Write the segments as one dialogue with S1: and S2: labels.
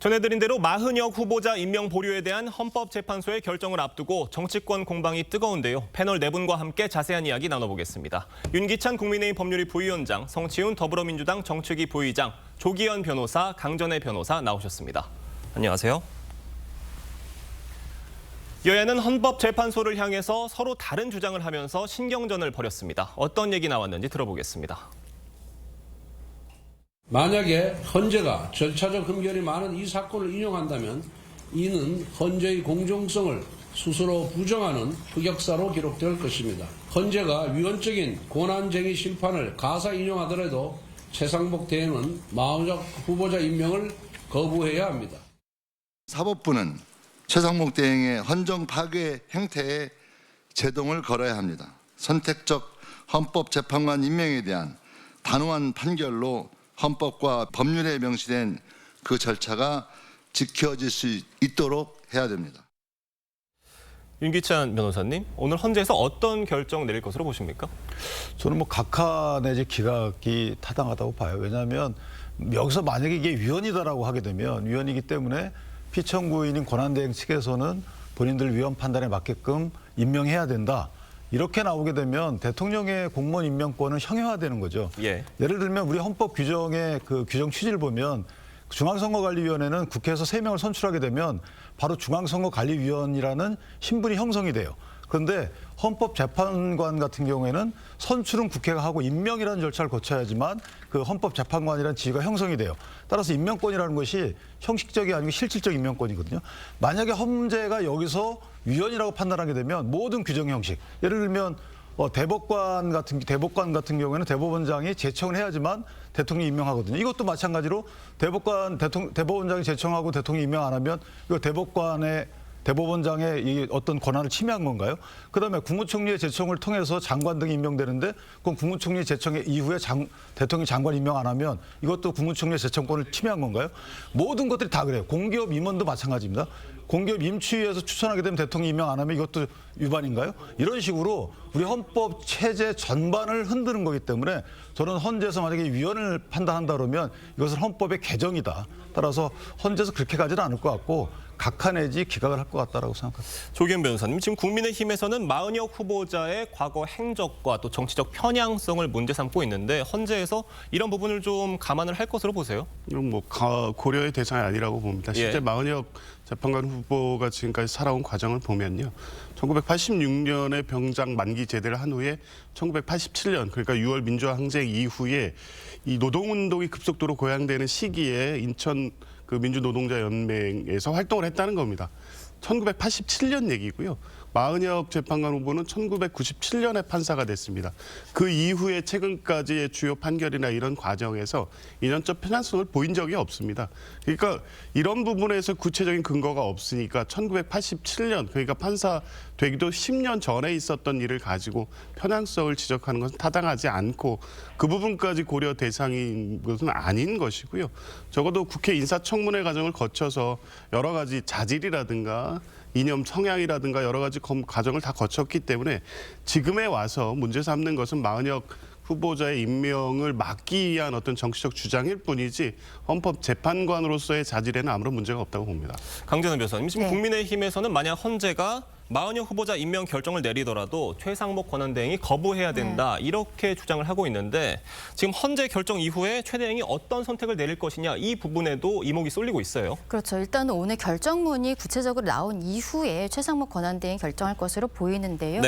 S1: 전해드린 대로 마흔역 후보자 임명 보류에 대한 헌법재판소의 결정을 앞두고 정치권 공방이 뜨거운데요. 패널 네 분과 함께 자세한 이야기 나눠보겠습니다. 윤기찬 국민의힘 법률위 부위원장, 성치훈 더불어민주당 정책위 부의장, 조기현 변호사, 강전애 변호사 나오셨습니다. 안녕하세요. 여야는 헌법재판소를 향해서 서로 다른 주장을 하면서 신경전을 벌였습니다. 어떤 얘기 나왔는지 들어보겠습니다.
S2: 만약에 헌재가 절차적 흠결이 많은 이 사건을 인용한다면 이는 헌재의 공정성을 스스로 부정하는 흑역사로 기록될 것입니다. 헌재가 위헌적인 권한쟁의 심판을 가사 인용하더라도 최상목 대행은 마흔역 후보자 임명을 거부해야 합니다.
S3: 사법부는 최상목 대행의 헌정 파괴 행태에 제동을 걸어야 합니다. 선택적 헌법재판관 임명에 대한 단호한 판결로 헌법과 법률에 명시된 그 절차가 지켜질 수 있도록 해야 됩니다.
S1: 윤기찬 변호사님, 오늘 헌재에서 어떤 결정 내릴 것으로 보십니까?
S4: 저는 각하 내지 기각이 타당하다고 봐요. 왜냐하면 여기서 만약에 이게 위헌이다라고 하게 되면 위헌이기 때문에 피청구인인 권한대행 측에서는 본인들 위헌 판단에 맞게끔 임명해야 된다. 이렇게 나오게 되면 대통령의 공무원 임명권은 형해화되는 거죠. 예를 들면 우리 헌법 규정의 그 규정 취지를 보면 중앙선거관리위원회는 국회에서 3명을 선출하게 되면 바로 중앙선거관리위원이라는 신분이 형성이 돼요. 그런데 헌법재판관 같은 경우에는 선출은 국회가 하고 임명이라는 절차를 거쳐야지만 그 헌법재판관이라는 지위가 형성이 돼요. 따라서 임명권이라는 것이 형식적이 아니고 실질적 임명권이거든요. 만약에 헌재가 여기서 위헌이라고 판단하게 되면 모든 규정 형식, 예를 들면 대법관 같은 경우에는 대법원장이 제청을 해야지만 대통령이 임명하거든요. 이것도 마찬가지로 대법원장이 제청하고 대통령이 임명 안 하면 이거 대법원장의 이 어떤 권한을 침해한 건가요? 그다음에 국무총리의 제청을 통해서 장관 등이 임명되는데 그럼 국무총리 제청 이후에 대통령이 장관 임명 안 하면 이것도 국무총리의 제청권을 침해한 건가요? 모든 것들이 다 그래요. 공기업 임원도 마찬가지입니다. 공기업 임추위에서 추천하게 되면 대통령이 임명 안 하면 이것도 위반인가요? 이런 식으로 우리 헌법 체제 전반을 흔드는 거기 때문에 저는 헌재에서 만약에 위헌을 판단한다 그러면 이것은 헌법의 개정이다. 따라서 헌재에서 그렇게 가지는 않을 것 같고 각하 내지 기각을 할 것 같다라고 생각합니다.
S1: 조기현 변호사님, 지금 국민의힘에서는 마흔역 후보자의 과거 행적과 또 정치적 편향성을 문제 삼고 있는데 헌재에서 이런 부분을 좀 감안을 할 것으로 보세요?
S5: 이건 고려의 대상이 아니라고 봅니다. 실제 마흔역 재판관 후보가 지금까지 살아온 과정을 보면요. 1986년에 병장 만기 제대를 한 후에 1987년, 그러니까 6월 민주화 항쟁 이후에 이 노동운동이 급속도로 고양되는 시기에 인천 그 민주노동자연맹에서 활동을 했다는 겁니다. 1987년 얘기고요. 마흔역 재판관 후보는 1997년에 판사가 됐습니다. 그 이후에 최근까지의 주요 판결이나 이런 과정에서 인연적 편향성을 보인 적이 없습니다. 그러니까 이런 부분에서 구체적인 근거가 없으니까 1987년, 그러니까 판사 되기도 10년 전에 있었던 일을 가지고 편향성을 지적하는 것은 타당하지 않고 그 부분까지 고려 대상인 것은 아닌 것이고요. 적어도 국회 인사청문회 과정을 거쳐서 여러 가지 자질이라든가 이념 성향이라든가 여러 가지 과정을 다 거쳤기 때문에 지금에 와서 문제 삼는 것은 마흔역 후보자의 임명을 막기 위한 어떤 정치적 주장일 뿐이지 헌법재판관으로서의 자질에는 아무런 문제가 없다고 봅니다.
S1: 강전애 변호사님, 지금 국민의힘에서는 만약 헌재가 마흔역 후보자 임명 결정을 내리더라도 최상목 권한대행이 거부해야 된다 이렇게 주장을 하고 있는데 지금 헌재 결정 이후에 최 대행이 어떤 선택을 내릴 것이냐 이 부분에도 이목이 쏠리고 있어요.
S6: 그렇죠. 일단은 오늘 결정문이 구체적으로 나온 이후에 최상목 권한대행 결정할 것으로 보이는데요.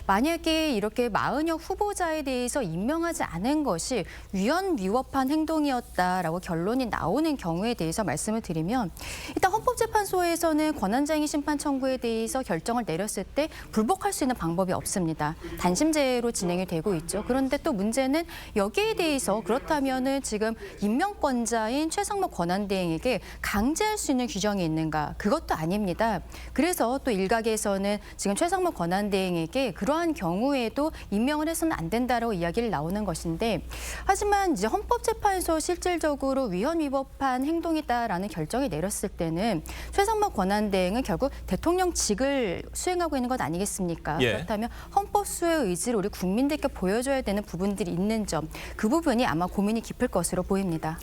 S6: 만약에 이렇게 마흔역 후보자에 대해서 임명하지 않은 것이 위헌 위법한 행동이었다라고 결론이 나오는 경우에 대해서 말씀을 드리면 일단 헌법재판소에서는 권한쟁의 심판 청구에 대해서 결정을 내렸을 때 불복할 수 있는 방법이 없습니다. 단심제로 진행이 되고 있죠. 그런데 또 문제는 여기에 대해서 그렇다면은 지금 임명권자인 최상목 권한대행에게 강제할 수 있는 규정이 있는가? 그것도 아닙니다. 그래서 또 일각에서는 지금 최상목 권한대행에게 그러한 경우에도 임명을 해서는 안 된다라고 이야기를 나오는 것인데 하지만 이제 헌법재판소 실질적으로 위헌 위법한 행동이다라는 결정이 내렸을 때는 최상목 권한대행은 결국 대통령직을 수행하고 있는 것 아니겠습니까?
S1: 예.
S6: 그렇다면 헌법 수호의 의지를 우리 국민들께 보여줘야 되는 부분들이 있는 점, 그 부분이 아마 고민이 깊을 것으로 보입니다.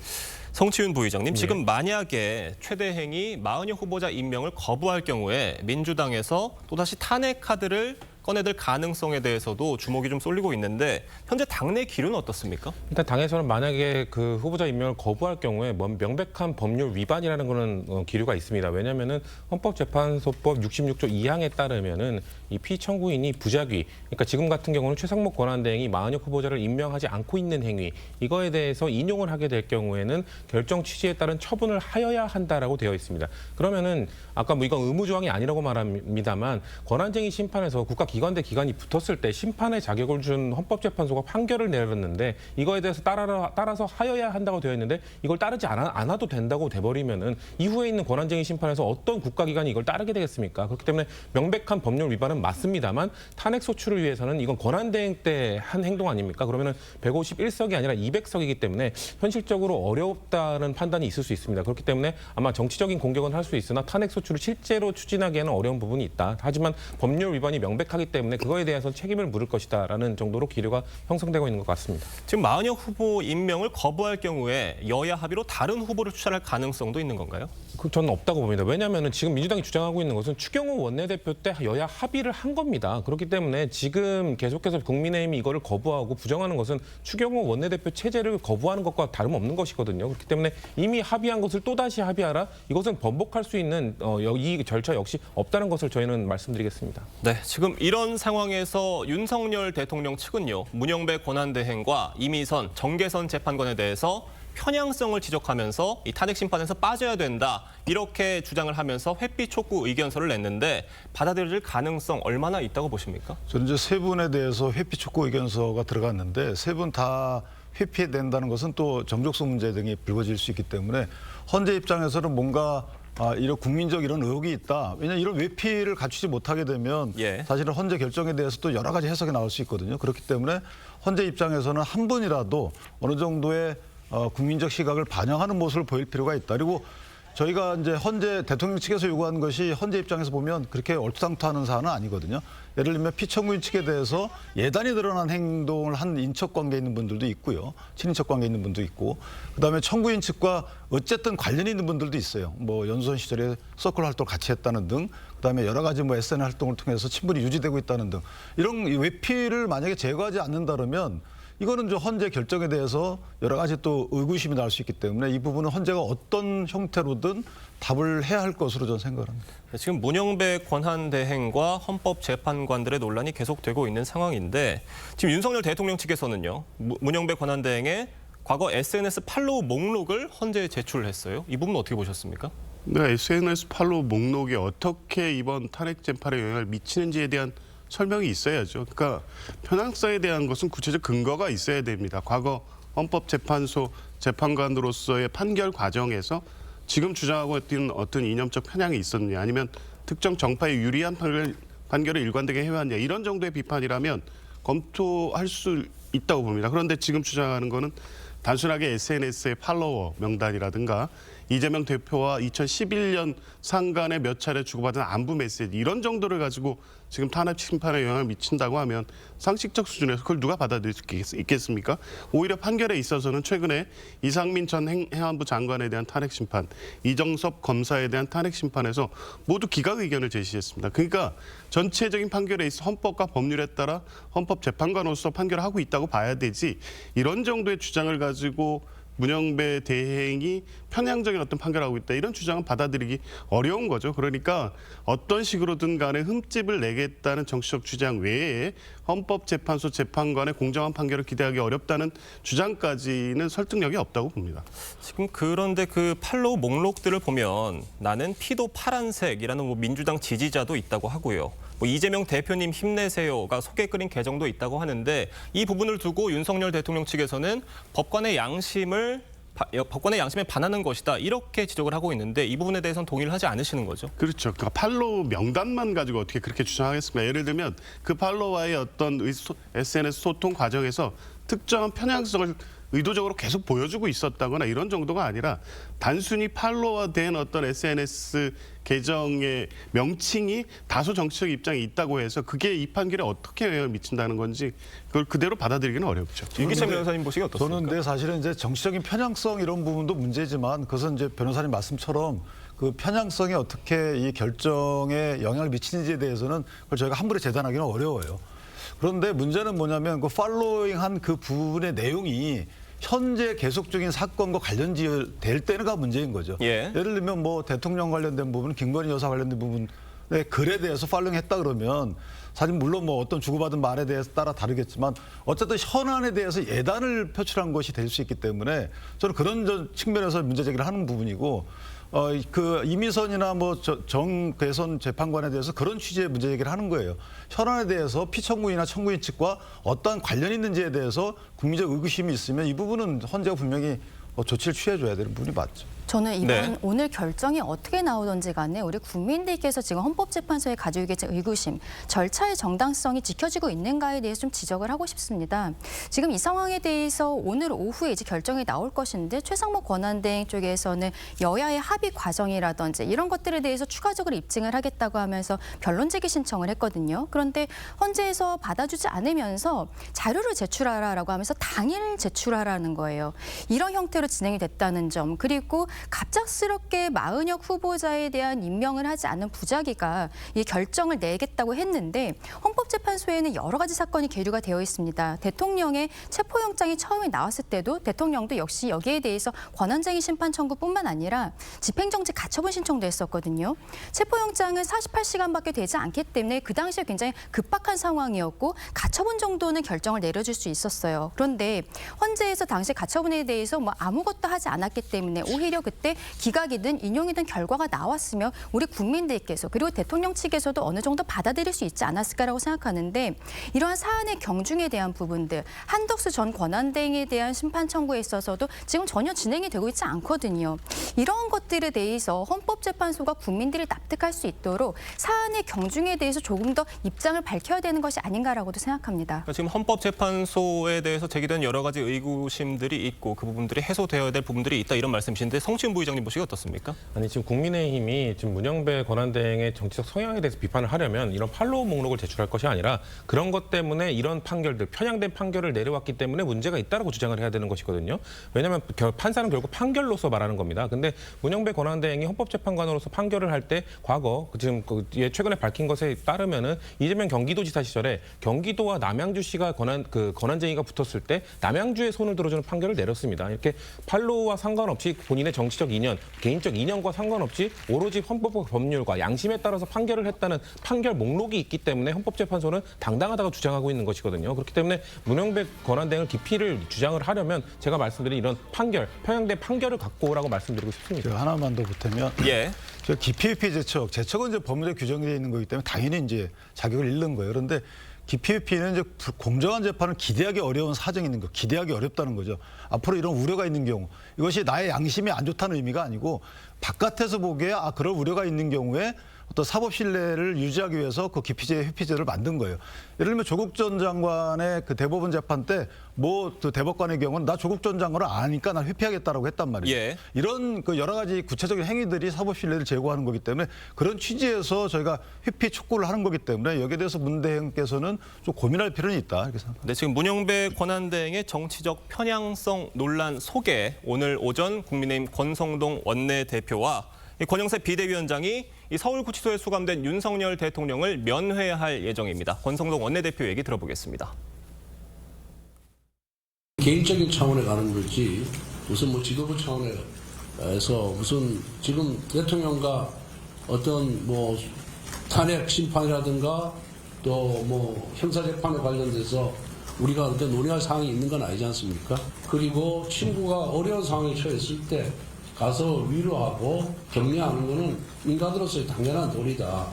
S1: 성치훈 부의장님, 지금 만약에 최 대행이 마은혁 후보자 임명을 거부할 경우에 민주당에서 또다시 탄핵 카드를 꺼내들 가능성에 대해서도 주목이 좀 쏠리고 있는데 현재 당내 기류는 어떻습니까?
S7: 일단 당에서는 만약에 그 후보자 임명을 거부할 경우에 명백한 법률 위반이라는 거는 기류가 있습니다. 왜냐하면은 헌법재판소법 66조 2항에 따르면은 이 피청구인이 부작위, 그러니까 지금 같은 경우는 최상목 권한대행이 마은혁 후보자를 임명하지 않고 있는 행위, 이거에 대해서 인용을 하게 될 경우에는 결정 취지에 따른 처분을 하여야 한다라고 되어 있습니다. 그러면은 아까 뭐 이건 의무조항이 아니라고 말합니다만 권한쟁의 심판에서 국가기관 대 기관이 붙었을 때 심판의 자격을 준 헌법재판소가 판결을 내렸는데 이거에 대해서 따라서 하여야 한다고 되어 있는데 이걸 따르지 않아도 된다고 돼버리면은 이후에 있는 권한쟁의 심판에서 어떤 국가기관이 이걸 따르게 되겠습니까? 그렇기 때문에 명백한 법률 위반은 맞습니다만 탄핵 소추를 위해서는 이건 권한대행 때 한 행동 아닙니까? 그러면은 151석이 아니라 200석이기 때문에 현실적으로 어렵다는 판단이 있을 수 있습니다. 그렇기 때문에 아마 정치적인 공격은 할 수 있으나 탄핵 소추를 실제로 추진하기에는 어려운 부분이 있다. 하지만 법률 위반이 명백하기 때문에 그거에 대해서 책임을 물을 것이다라는 정도로 기류가 형성되고 있는 것 같습니다.
S1: 지금 마은혁 후보 임명을 거부할 경우에 여야 합의로 다른 후보를 추천할 가능성도 있는 건가요?
S7: 저는 없다고 봅니다. 왜냐하면 지금 민주당이 주장하고 있는 것은 추경호 원내대표 때 여야 합의를 한 겁니다. 그렇기 때문에 지금 계속해서 국민의힘이 이거를 거부하고 부정하는 것은 추경호 원내대표 체제를 거부하는 것과 다름없는 것이거든요. 그렇기 때문에 이미 합의한 것을 또다시 합의하라? 이것은 번복할 수 있는 이 절차 역시 없다는 것을 저희는 말씀드리겠습니다.
S1: 네, 지금 이런 상황에서 윤석열 대통령 측은요, 문영배 권한대행과 이미선, 정계선 재판관에 대해서 편향성을 지적하면서 이 탄핵 심판에서 빠져야 된다, 이렇게 주장을 하면서 회피 촉구 의견서를 냈는데 받아들일 가능성 얼마나 있다고 보십니까?
S4: 저는 이제 세 분에 대해서 회피 촉구 의견서가 들어갔는데 세 분 다 회피해야 된다는 것은 또 정족수 문제 등이 불거질 수 있기 때문에 헌재 입장에서는 뭔가 이런 국민적 이런 의혹이 있다. 왜냐하면 이런 외피를 갖추지 못하게 되면
S1: 예.
S4: 사실은 헌재 결정에 대해서 또 여러 가지 해석이 나올 수 있거든요. 그렇기 때문에 헌재 입장에서는 한 분이라도 어느 정도의 국민적 시각을 반영하는 모습을 보일 필요가 있다. 그리고 저희가 이제 헌재 대통령 측에서 요구한 것이 헌재 입장에서 보면 그렇게 얼토당토하는 사안은 아니거든요. 예를 들면 피청구인 측에 대해서 예단이 드러난 행동을 한 인척 관계에 있는 분들도 있고요. 친인척 관계에 있는 분도 있고, 그다음에 청구인 측과 어쨌든 관련이 있는 분들도 있어요. 뭐 연수원 시절에 서클 활동을 같이 했다는 등, 그다음에 여러 가지 뭐 SN 활동을 통해서 친분이 유지되고 있다는 등, 이런 외피를 만약에 제거하지 않는다면 이거는 저 헌재 결정에 대해서 여러 가지 또 의구심이 나올 수 있기 때문에 이 부분은 헌재가 어떤 형태로든 답을 해야 할 것으로 저는 생각합니다.
S1: 지금 문영배 권한대행과 헌법재판관들의 논란이 계속되고 있는 상황인데 지금 윤석열 대통령 측에서는요, 문영배 권한대행의 과거 SNS 팔로우 목록을 헌재에 제출했어요. 이 부분 어떻게 보셨습니까?
S5: 네, SNS 팔로우 목록이 어떻게 이번 탄핵 재판에 영향을 미치는지에 대한 설명이 있어야죠. 그러니까 편향성에 대한 것은 구체적 근거가 있어야 됩니다. 과거 헌법재판소 재판관으로서의 판결 과정에서 지금 주장하고 있는 어떤 이념적 편향이 있었느냐, 아니면 특정 정파에 유리한 판결을 일관되게 해왔느냐, 이런 정도의 비판이라면 검토할 수 있다고 봅니다. 그런데 지금 주장하는 거는 단순하게 SNS의 팔로워 명단이라든가 이재명 대표와 2011년 상간에 몇 차례 주고받은 안부 메시지, 이런 정도를 가지고 지금 탄핵 심판에 영향을 미친다고 하면 상식적 수준에서 그걸 누가 받아들일 수 있겠습니까? 오히려 판결에 있어서는 최근에 이상민 전 행안부 장관에 대한 탄핵 심판, 이정섭 검사에 대한 탄핵 심판에서 모두 기각 의견을 제시했습니다. 그러니까 전체적인 판결에 있어 헌법과 법률에 따라 헌법재판관으로서 판결을 하고 있다고 봐야 되지, 이런 정도의 주장을 가지고 문영배 대행이 편향적인 어떤 판결을 하고 있다, 이런 주장은 받아들이기 어려운 거죠. 그러니까 어떤 식으로든 간에 흠집을 내겠다는 정치적 주장 외에 헌법재판소 재판관의 공정한 판결을 기대하기 어렵다는 주장까지는 설득력이 없다고 봅니다.
S1: 지금 그런데 그 팔로우 목록들을 보면 나는 피도 파란색이라는 뭐 민주당 지지자도 있다고 하고요. 뭐 이재명 대표님 힘내세요가 속에 끓인 계정도 있다고 하는데 이 부분을 두고 윤석열 대통령 측에서는 법관의 양심에 반하는 것이다, 이렇게 지적을 하고 있는데 이 부분에 대해서는 동의를 하지 않으시는 거죠?
S5: 그렇죠. 그러니까 팔로우 명단만 가지고 어떻게 그렇게 주장하겠습니까? 예를 들면 그 팔로워와의 어떤 SNS 소통 과정에서 특정한 편향성을 의도적으로 계속 보여주고 있었다거나 이런 정도가 아니라 단순히 팔로워된 어떤 SNS 계정의 명칭이 다소 정치적 입장이 있다고 해서 그게 이 판결에 어떻게 영향을 미친다는 건지 그걸 그대로 받아들이기는 어렵죠.
S1: 윤기찬 변호사님 보시기 어떻습니까?
S4: 저는 근데 사실은 이제 정치적인 편향성 이런 부분도 문제지만 그것은 이제 변호사님 말씀처럼 그 편향성이 어떻게 이 결정에 영향을 미치는지에 대해서는 그걸 저희가 함부로 재단하기는 어려워요. 그런데 문제는 뭐냐면 그 팔로잉한 그 부분의 내용이 현재 계속적인 사건과 관련될 때가 문제인 거죠.
S1: 예.
S4: 예를 들면 뭐 대통령 관련된 부분, 김건희 여사 관련된 부분의 글에 대해서 팔로잉했다 그러면 사실 물론 뭐 어떤 주고받은 말에 대해서 따라 다르겠지만 어쨌든 현안에 대해서 예단을 표출한 것이 될 수 있기 때문에 저는 그런 측면에서 문제 제기를 하는 부분이고 그 이미선이나 뭐 정개선 재판관에 대해서 그런 취지의 문제 제기를 하는 거예요. 현안에 대해서 피청구인이나 청구인 측과 어떠한 관련이 있는지에 대해서 국민적 의구심이 있으면 이 부분은 헌재가 분명히 조치를 취해줘야 되는 부분이 맞죠.
S6: 저는 이번
S1: 네.
S6: 오늘 결정이 어떻게 나오던지 간에 우리 국민들께서 지금 헌법재판소에 가지고 계신 의구심, 절차의 정당성이 지켜지고 있는가에 대해서 좀 지적을 하고 싶습니다. 지금 이 상황에 대해서 오늘 오후에 이제 결정이 나올 것인데 최상목 권한대행 쪽에서는 여야의 합의 과정이라든지 이런 것들에 대해서 추가적으로 입증을 하겠다고 하면서 변론 제기 신청을 했거든요. 그런데 헌재에서 받아주지 않으면서 자료를 제출하라라고 하면서 당일 제출하라는 거예요. 이런 형태로 진행이 됐다는 점, 그리고 갑작스럽게 마은혁 후보자에 대한 임명을 하지 않은 부작위가 이 결정을 내겠다고 했는데 헌법재판소에는 여러 가지 사건이 계류가 되어 있습니다. 대통령의 체포영장이 처음에 나왔을 때도 대통령도 역시 여기에 대해서 권한쟁의 심판 청구뿐만 아니라 집행정지 가처분 신청도 했었거든요. 체포영장은 48시간밖에 되지 않기 때문에 그 당시에 굉장히 급박한 상황이었고 가처분 정도는 결정을 내려줄 수 있었어요. 그런데 헌재에서 당시 가처분에 대해서 뭐 아무것도 하지 않았기 때문에 오히려 그때 기각이든 인용이든 결과가 나왔으면 우리 국민들께서 그리고 대통령 측에서도 어느 정도 받아들일 수 있지 않았을까라고 생각하는데 이러한 사안의 경중에 대한 부분들, 한덕수 전 권한대행에 대한 심판 청구에 있어서도 지금 전혀 진행이 되고 있지 않거든요. 이러한 것들에 대해서 헌법재판소가 국민들이 납득할 수 있도록 사안의 경중에 대해서 조금 더 입장을 밝혀야 되는 것이 아닌가라고도 생각합니다.
S1: 지금 헌법재판소에 대해서 제기된 여러 가지 의구심들이 있고 그 부분들이 해소되어야 될 부분들이 있다 이런 말씀이신데 성치훈 부의장님 보시기 어떻습니까?
S7: 아니 지금 국민의힘이 지금 문영배 권한대행의 정치적 성향에 대해서 비판을 하려면 이런 팔로우 목록을 제출할 것이 아니라 그런 것 때문에 이런 판결들, 편향된 판결을 내려왔기 때문에 문제가 있다라고 주장을 해야 되는 것이거든요. 왜냐하면 판사는 결국 판결로서 말하는 겁니다. 근데 문영배 권한대행이 헌법재판관으로서 판결을 할 때 과거 지금 최근에 밝힌 것에 따르면은 이재명 경기도지사 시절에 경기도와 남양주시가 권한쟁의가 붙었을 때 남양주의 손을 들어주는 판결을 내렸습니다. 이렇게 팔로우와 상관없이 본인의 정치적 이념, 개인적 이념과 상관없이 오로지 헌법과 법률과 양심에 따라서 판결을 했다는 판결 목록이 있기 때문에 헌법재판소는 당당하다고 주장하고 있는 것이거든요. 그렇기 때문에 문영배 권한대행을 기피를 주장을 하려면 제가 말씀드린 이런 판결, 편향된 판결을 갖고 오라고 말씀드리고 싶습니다.
S4: 제가 하나만 더 보태면
S1: 예.
S4: 저 기피회피 제척은 이제 법률에 규정되어 있는 거기 때문에 당연히 이제 자격을 잃는 거예요. 그런데 기피회피는 이제 공정한 재판을 기대하기 어려운 사정이 있는 거, 기대하기 어렵다는 거죠. 앞으로 이런 우려가 있는 경우 이것이 나의 양심이 안 좋다는 의미가 아니고 바깥에서 보기에 그럴 우려가 있는 경우에 어떤 사법 신뢰를 유지하기 위해서 그 기피제, 회피제를 만든 거예요. 예를 들면 조국 전 장관의 그 대법원 재판 때 뭐 그 대법관의 경우는 나 조국 전 장관을 아니까 난 회피하겠다라고 했단 말이에요.
S1: 예.
S4: 이런 그 여러 가지 구체적인 행위들이 사법 신뢰를 제고하는 거기 때문에 그런 취지에서 저희가 회피 촉구를 하는 거기 때문에 여기에 대해서 문 대행께서는 좀 고민할 필요는 있다 이렇게 생각합니다.
S1: 네, 지금 문영배 권한대행의 정치적 편향성 논란 속에 오늘 오전 국민의힘 권성동 원내대표와 권영세 비대위원장이 이 서울구치소에 수감된 윤석열 대통령을 면회할 예정입니다. 권성동 원내대표 얘기 들어보겠습니다.
S2: 개인적인 차원에 가는 거지 무슨 뭐 지도부 차원에서 무슨 지금 대통령과 어떤 뭐 탄핵 심판이라든가 또 뭐 형사재판에 관련돼서 우리가 어떤 논의할 사항이 있는 건 아니지 않습니까? 그리고 친구가 어려운 상황에 처했을 때 가서 위로하고 격려하는 것은 인간으로서의 당연한 도리다.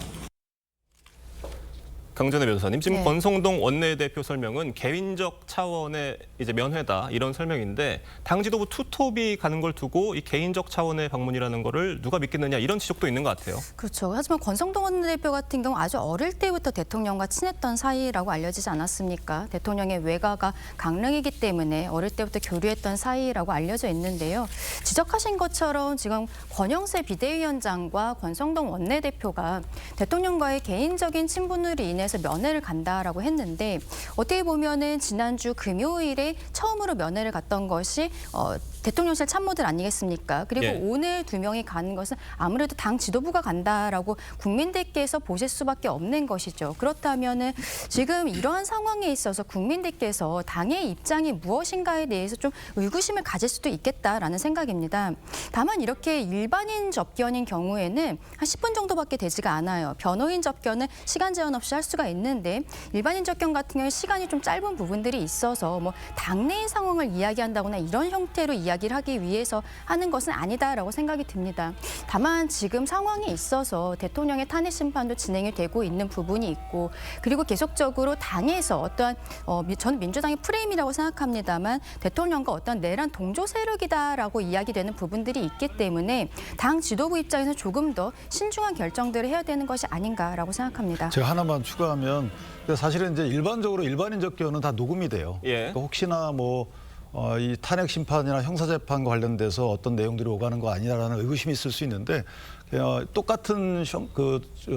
S1: 강전혜 변호사님, 지금
S6: 네.
S1: 권성동 원내대표 설명은 개인적 차원의 이제 면회다 이런 설명인데 당 지도부 투톱이 가는 걸 두고 이 개인적 차원의 방문이라는 거를 누가 믿겠느냐 이런 지적도 있는 것 같아요.
S6: 그렇죠. 하지만 권성동 원내대표 같은 경우 아주 어릴 때부터 대통령과 친했던 사이라고 알려지지 않았습니까? 대통령의 외가가 강릉이기 때문에 어릴 때부터 교류했던 사이라고 알려져 있는데요. 지적하신 것처럼 지금 권영세 비대위원장과 권성동 원내대표가 대통령과의 개인적인 친분으로 인해서 면회를 간다라고 했는데 어떻게 보면은 지난주 금요일에 처음으로 면회를 갔던 것이 대통령실 참모들 아니겠습니까? 그리고
S1: 예.
S6: 오늘 두 명이 가는 것은 아무래도 당 지도부가 간다라고 국민들께서 보실 수밖에 없는 것이죠. 그렇다면은 지금 이러한 상황에 있어서 국민들께서 당의 입장이 무엇인가에 대해서 좀 의구심을 가질 수도 있겠다라는 생각입니다. 다만 이렇게 일반인 접견인 경우에는 한 10분 정도밖에 되지가 않아요. 변호인 접견은 시간 제한 없이 할 수가 있는데 일반인 접견 같은 경우에 시간이 좀 짧은 부분들이 있어서 뭐 당내의 상황을 이야기한다거나 이런 형태로 이야기를 하기 위해서 하는 것은 아니다라고 생각이 듭니다. 다만 지금 상황에 있어서 대통령의 탄핵 심판도 진행이 되고 있는 부분이 있고 그리고 계속적으로 당에서 어떠한 저는 민주당의 프레임이라고 생각합니다만 대통령과 어떤 내란 동조 세력이다라고 이야기되는 부분들이 있기 때문에 당 지도부 입장에서 조금 더 신중한 결정들을 해야 되는 것이 아닌가라고 생각합니다.
S4: 제가 하나만 추가하면 사실은 이제 일반적으로 일반인 접견은 다 녹음이 돼요.
S1: 예.
S4: 그러니까 혹시나 이 탄핵 심판이나 형사 재판과 관련돼서 어떤 내용들이 오가는 거 아니라는 의구심이 있을 수 있는데 똑같은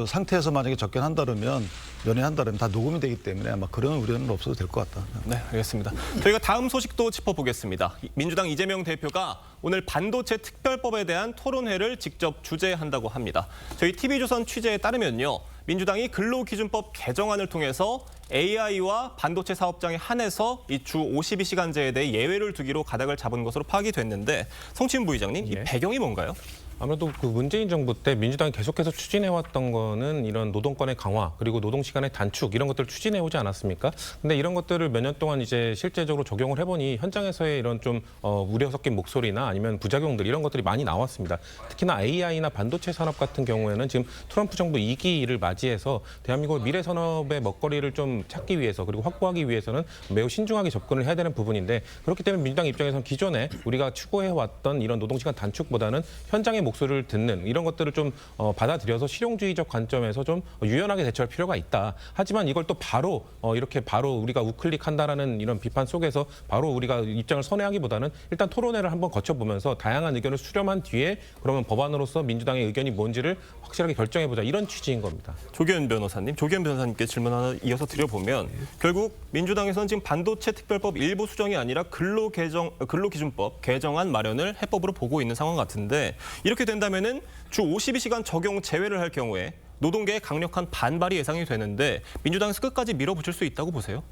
S4: 상태에서 만약에 접견한다면 면회한다면 다 녹음이 되기 때문에 아마 그런 우려는 없어도 될 것 같다.
S1: 네, 알겠습니다. 저희가 다음 소식도 짚어보겠습니다. 민주당 이재명 대표가 오늘 반도체 특별법에 대한 토론회를 직접 주재한다고 합니다. 저희 TV조선 취재에 따르면요. 민주당이 근로기준법 개정안을 통해서 AI와 반도체 사업장에 한해서 이 주 52시간제에 대해 예외를 두기로 가닥을 잡은 것으로 파악이 됐는데 성치훈 부의장님, 이 배경이 뭔가요?
S7: 아무래도 그 문재인 정부 때 민주당이 계속해서 추진해왔던 거는 이런 노동권의 강화 그리고 노동시간의 단축 이런 것들을 추진해오지 않았습니까? 근데 이런 것들을 몇 년 동안 이제 실제적으로 적용을 해보니 현장에서의 이런 좀 우려 섞인 목소리나 아니면 부작용들 이런 것들이 많이 나왔습니다. 특히나 AI나 반도체 산업 같은 경우에는 지금 트럼프 정부 2기를 맞이해서 대한민국 미래 산업의 먹거리를 좀 찾기 위해서 그리고 확보하기 위해서는 매우 신중하게 접근을 해야 되는 부분인데 그렇기 때문에 민주당 입장에서는 기존에 우리가 추구해왔던 이런 노동시간 단축보다는 현장의 목소리를 듣는 이런 것들을 좀 받아들여서 실용주의적 관점에서 좀 유연하게 대처할 필요가 있다. 하지만 이걸 또 바로 이렇게 바로 우리가 우클릭한다라는 이런 비판 속에서 바로 우리가 입장을 선회하기보다는 일단 토론회를 한번 거쳐보면서 다양한 의견을 수렴한 뒤에 그러면 법안으로서 민주당의 의견이 뭔지를 확실하게 결정해보자 이런 취지인 겁니다.
S1: 조기현 변호사님께 질문 하나 이어서 드려보면 결국 민주당에서는 지금 반도체 특별법 일부 수정이 아니라 근로기준법 개정안 마련을 해법으로 보고 있는 상황 같은데 이렇게 된다면은 주 52시간 적용 제외를 할 경우에 노동계의 강력한 반발이 예상이 되는데 민주당에서 끝까지 밀어붙일 수 있다고 보세요?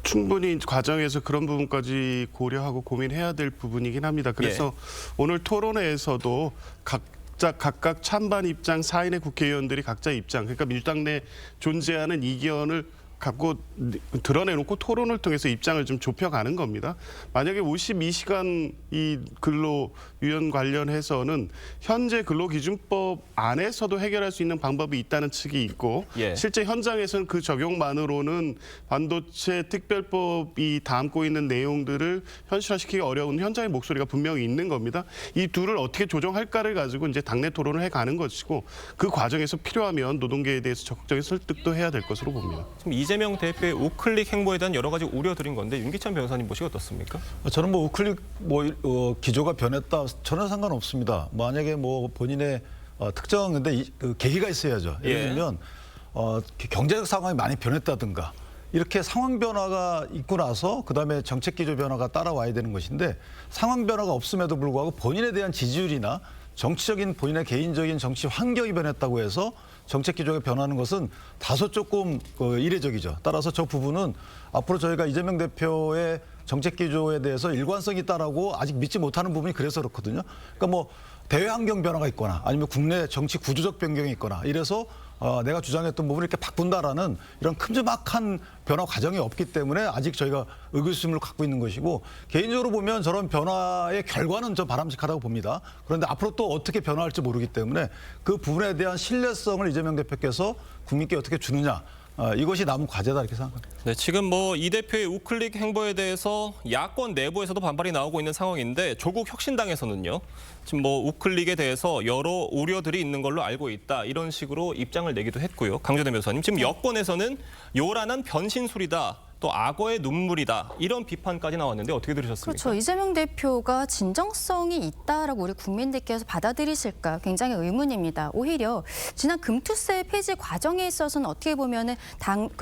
S5: 충분히 과정에서 그런 부분까지 고려하고 고민해야 될 부분이긴 합니다. 그래서 오늘 토론회에서도 각각 찬반 입장 4인의 국회의원들이 각자 입장, 그러니까 민주당 내 존재하는 이견을 갖고 드러내놓고 토론을 통해서 입장을 좀 좁혀가는 겁니다. 만약에 52시간 이 근로 유연 관련해서는 현재 근로기준법 안에서도 해결할 수 있는 방법이 있다는 측이 있고 실제 현장에서는 그 적용만으로는 반도체 특별법이 담고 있는 내용들을 현실화시키기 어려운 현장의 목소리가 분명히 있는 겁니다. 이 둘을 어떻게 조정할까를 가지고 이제 당내 토론을 해가는 것이고 그 과정에서 필요하면 노동계에 대해서 적극적인 설득도 해야 될 것으로 봅니다.
S1: 이재명 대표의 우클릭 행보에 대한 여러 가지 우려드린 건데 윤기찬 변호사님 보시기 어떻습니까?
S4: 저는 우클릭 기조가 변했다 전혀 상관없습니다. 만약에 본인의 특정한 근데 계기가 있어야죠. 예를 들면 경제적 상황이 많이 변했다든가 이렇게 상황 변화가 있고 나서 그다음에 정책 기조 변화가 따라와야 되는 것인데 상황 변화가 없음에도 불구하고 본인에 대한 지지율이나 정치적인 본인의 개인적인 정치 환경이 변했다고 해서 정책 기조가 변하는 것은 다소 조금 이례적이죠. 따라서 저 부분은 앞으로 저희가 이재명 대표의 정책 기조에 대해서 일관성이 있다라고 아직 믿지 못하는 부분이 그래서 그렇거든요. 그러니까 대외 환경 변화가 있거나 아니면 국내 정치 구조적 변경이 있거나 이래서 내가 주장했던 부분을 이렇게 바꾼다라는 이런 큼지막한 변화 과정이 없기 때문에 아직 저희가 의구심을 갖고 있는 것이고 개인적으로 보면 저런 변화의 결과는 저 바람직하다고 봅니다. 그런데 앞으로 또 어떻게 변화할지 모르기 때문에 그 부분에 대한 신뢰성을 이재명 대표께서 국민께 어떻게 주느냐 이것이 남은 과제다 이렇게 생각합니다.
S1: 네, 지금 뭐 이 대표의 우클릭 행보에 대해서 야권 내부에서도 반발이 나오고 있는 상황인데 조국 혁신당에서는요. 지금 뭐 우클릭에 대해서 여러 우려들이 있는 걸로 알고 있다. 이런 식으로 입장을 내기도 했고요. 강준혜 변호사님, 지금 여권에서는 요란한 변신술이다. 또 악어의 눈물이다. 이런 비판까지 나왔는데 어떻게 들으셨습니까?
S6: 그렇죠. 이재명 대표가 진정성이 있다라고 우리 국민들께서 받아들이실까 굉장히 의문입니다. 오히려 지난 금투세 폐지 과정에 있어서는 어떻게 보면은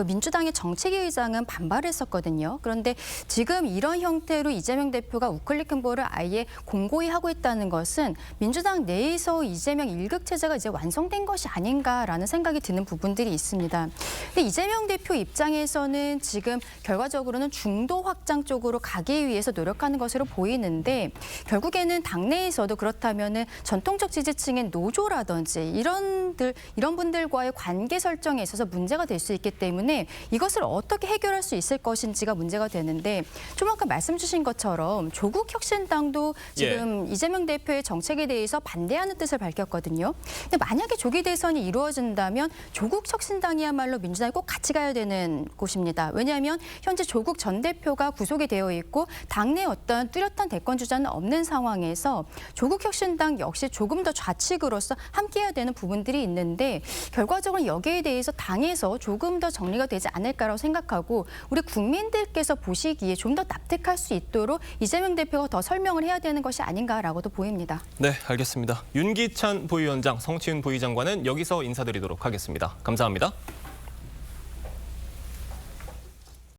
S6: 민주당의 정책위 의장은 반발했었거든요. 그런데 지금 이런 형태로 이재명 대표가 우클릭 행보를 아예 공고히 하고 있다는 것은 민주당 내에서 이재명 일극 체제가 이제 완성된 것이 아닌가라는 생각이 드는 부분들이 있습니다. 근데 이재명 대표 입장에서는 지금 결과적으로는 중도 확장 쪽으로 가기 위해서 노력하는 것으로 보이는데 결국에는 당내에서도 그렇다면은 전통적 지지층인 노조라든지 이런 분들과의 관계 설정에 있어서 문제가 될 수 있기 때문에 이것을 어떻게 해결할 수 있을 것인지가 문제가 되는데 좀 아까 말씀 주신 것처럼 조국 혁신당도 지금 이재명 대표의 정책에 대해서 반대하는 뜻을 밝혔거든요. 근데 만약에 조기 대선이 이루어진다면 조국 혁신당이야말로 민주당이 꼭 같이 가야 되는 곳입니다. 왜냐하면 현재 조국 전 대표가 구속이 되어 있고 당내 어떤 뚜렷한 대권 주자는 없는 상황에서 조국 혁신당 역시 조금 더 좌측으로서 함께해야 되는 부분들이 있는데 결과적으로 여기에 대해서 당에서 조금 더 정리가 되지 않을까라고 생각하고 우리 국민들께서 보시기에 좀 더 납득할 수 있도록 이재명 대표가 더 설명을 해야 되는 것이 아닌가라고도 보입니다.
S1: 네, 알겠습니다. 윤기찬 부위원장, 성치훈 부위장관은 여기서 인사드리도록 하겠습니다. 감사합니다.